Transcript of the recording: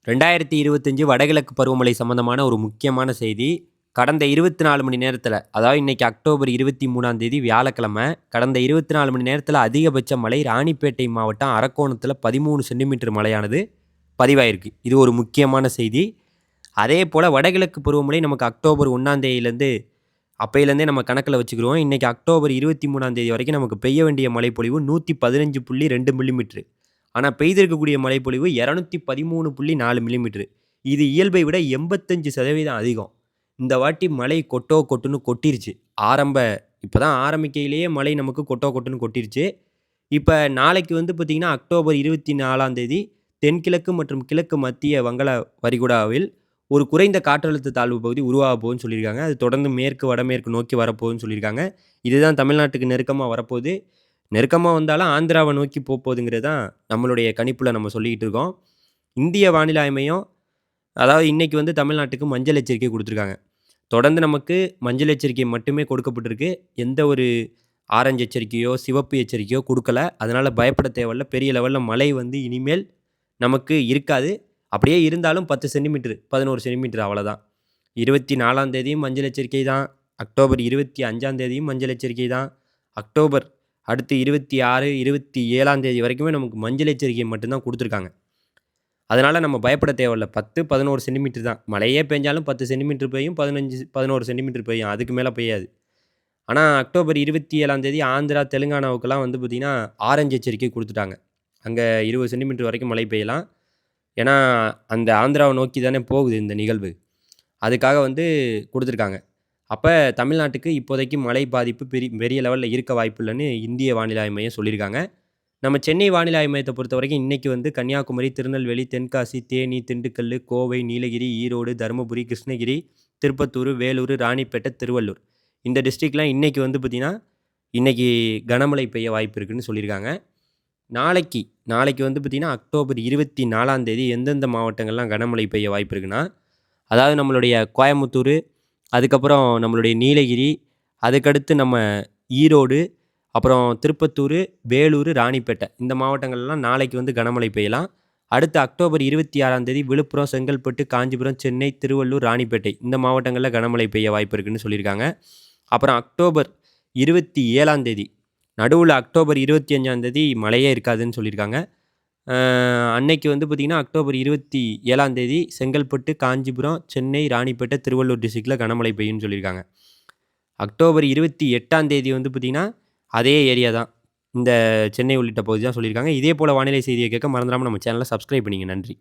2025 வடகிழக்கு பருவமழை சம்பந்தமான ஒரு முக்கியமான செய்தி. கடந்த 24 மணி நேரத்தில, அதாவது இன்னைக்கு அக்டோபர் 23ஆம் தேதி வியாழக்கிழமை, கடந்த 24 மணி நேரத்தில அதிகபட்ச மழை ராணிப்பேட்டை மாவட்டம் அரக்கோணத்தில 13 சென்டிமீட்டர் மழையானது பதிவாயிருக்கு. இது ஒரு முக்கியமான செய்தி. அதேபோல வடகிழக்கு பருவமழை நமக்கு அக்டோபர் 1ஆம் தேதியிலேருந்து அப்பயிலேருந்தே நம்ம கணக்கில வச்சுக்கிறோம். இன்னைக்கு அக்டோபர் 23ஆம் தேதி வரைக்கும் நமக்கு பெய்ய வேண்டிய மழைப்பொழிவு 115.2 மில்லிமீட்டர். ஆனா பெய்திருக்கக்கூடிய மழைப்பொழிவு 213.4 மில்லிமீட்டர். இது இயல்பை விட 85% அதிகம். இந்த வாட்டி மழை கொட்டோ கொட்டுன்னு கொட்டிருச்சு. இப்பதான் ஆரம்பிக்கையிலேயே மழை நமக்கு கொட்டோ கொட்டுன்னு கொட்டிருச்சு. இப்ப நாளைக்கு வந்து பார்த்தீங்கன்னா, அக்டோபர் 24ஆம் தேதி தென்கிழக்கு மற்றும் கிழக்கு மத்திய வங்காள விரிகுடாவில் ஒரு குறைந்த காற்றழுத்த தாழ்வு பகுதி உருவாகப் போகுதுன்னு சொல்லியிருக்காங்க. அது தொடர்ந்து மேற்கு, வடமேற்கு நோக்கி வரப்போகுதுன்னு சொல்லியிருக்காங்க. இதுதான் தமிழ்நாட்டுக்கு நெருக்கமா வரப்போகுது. நெருக்கமா வந்தாலும் ஆந்திராவை நோக்கி போகுதுங்கிறது தான் நம்மளுடைய கணிப்புல நம்ம சொல்லிக்கிட்டு இருக்கோம். இந்திய வானிலை ஆய்வு மையம் அதாவது இன்னைக்கு வந்து தமிழ்நாட்டுக்கு மஞ்சள் எச்சரிக்கை குடுத்துருக்காங்க. தொடர்ந்து நமக்கு மஞ்சள் எச்சரிக்கை மட்டுமே கொடுக்கப்பட்டிருக்கு. எந்த ஒரு ஆரஞ்சு எச்சரிக்கையோ, சிவப்பு எச்சரிக்கையோ குடுக்கல. அதனால பயப்பட தேவையில்ல. பெரிய லெவல்ல மழை வந்து இனிமேல் நமக்கு இருக்காது. அப்படியே இருந்தாலும் 10 சென்டிமீட்டர், 11 சென்டிமீட்டர் அவ்வளோதான். 24ஆம் தேதியும் மஞ்சள் எச்சரிக்கை தான். அக்டோபர் 25ஆம் தேதியும் மஞ்சள் எச்சரிக்கை தான். அக்டோபர் அடுத்து 26, 27ஆம் தேதி வரைக்குமே நமக்கு மஞ்சள் எச்சரிக்கை மட்டும் தான் குடுத்துருக்காங்க. அதனால நம்ம பயப்பட தேவையில்ல. 10, 11 சென்டிமீட்டர் தான். மழையே பெஞ்சாலும் 10 சென்டிமீட்டர் பெய்யும். 15, 11 சென்டிமீட்டர் பெய்யும். அதுக்கு மேல பெய்யாது. ஆனா அக்டோபர் 27ஆம் தேதி ஆந்திரா, தெலுங்கானாவுக்கெல்லாம் வந்து பார்த்தீங்கன்னா, ஆரஞ்சு எச்சரிக்கை குடுத்துட்டாங்க. அங்க 20 சென்டிமீட்டர் வரைக்கும் மழை பெய்யலாம். ஏன்னா, அந்த ஆந்திராவ நோக்கி தானே போகுது இந்த நிகழ்வு. அதுக்காக வந்து குடுத்துருக்காங்க. அப்ப தமிழ்நாட்டுக்கு இப்போதைக்கு மழை பாதிப்பு பெரிய லெவல்ல இருக்க வாய்ப்பில்லன்னு இந்திய வானிலை ஆய்வு மையம் சொல்லியிருக்காங்க. நம்ம சென்னை வானிலை ஆய்வு மையத்த பொறுத்தவரைக்கும் இன்னைக்கு வந்து கன்னியாகுமரி, திருநெல்வேலி, தென்காசி, தேனி, திண்டுக்கல், கோவை, நீலகிரி, ஈரோடு, தருமபுரி, கிருஷ்ணகிரி, திருப்பத்தூர், வேலூர், ராணிப்பேட்டை, திருவள்ளூர் இந்த டிஸ்ட்ரிக்ட்லாம் இன்னைக்கு வந்து பார்த்தீங்கன்னா, இன்னைக்கு கனமழை பெய்ய வாய்ப்பு இருக்குன்னு சொல்லியிருக்காங்க. நாளைக்கு நாளைக்கு வந்து பார்த்தீங்கன்னா, அக்டோபர் 24ஆம் தேதி எந்தெந்த மாவட்டங்கள்லாம் கனமழை பெய்ய வாய்ப்பு இருக்குன்னா, அதாவது நம்மளுடைய கோயமுத்தூர், அதுக்கப்புறம் நம்மளுடைய நீலகிரி, அதுக்கடுத்து நம்ம ஈரோடு, அப்புறம் திருப்பத்தூர், வேலூர், ராணிப்பேட்டை இந்த மாவட்டங்கள்லாம் நாளைக்கு வந்து கனமழை பெய்யலாம். அடுத்து அக்டோபர் 26ஆம் தேதி விழுப்புரம், செங்கல்பட்டு, காஞ்சிபுரம், சென்னை, திருவள்ளூர், ராணிப்பேட்டை இந்த மாவட்டங்கள்ல கனமழை பெய்ய வாய்ப்பு இருக்குன்னு சொல்லியிருக்காங்க. அப்புறம் அக்டோபர் 27ஆம் தேதி நடுவுல அக்டோபர் 25ஆம் தேதி மழையே இருக்காதுன்னு சொல்லியிருக்காங்க. அன்னைக்கு வந்து பார்த்தீங்கன்னா, அக்டோபர் 27ஆம் தேதி செங்கல்பட்டு, காஞ்சிபுரம், சென்னை, ராணிப்பேட்டை, திருவள்ளூர் டிஸ்ட்ரிக்ட்ல கனமழை பெய்யும்னு சொல்லியிருக்காங்க. அக்டோபர் 28ஆம் தேதி வந்து பார்த்தீங்கன்னா, அதே ஏரியா தான். இந்த சென்னை உள்ளிட்ட பகுதி தான் சொல்லியிருக்காங்க. இதே போல வானிலை செய்திய கேட்க மறந்துடாம நம்ம சேனல சப்ஸ்கிரைப் பண்ணிக்கங்க. நன்றி.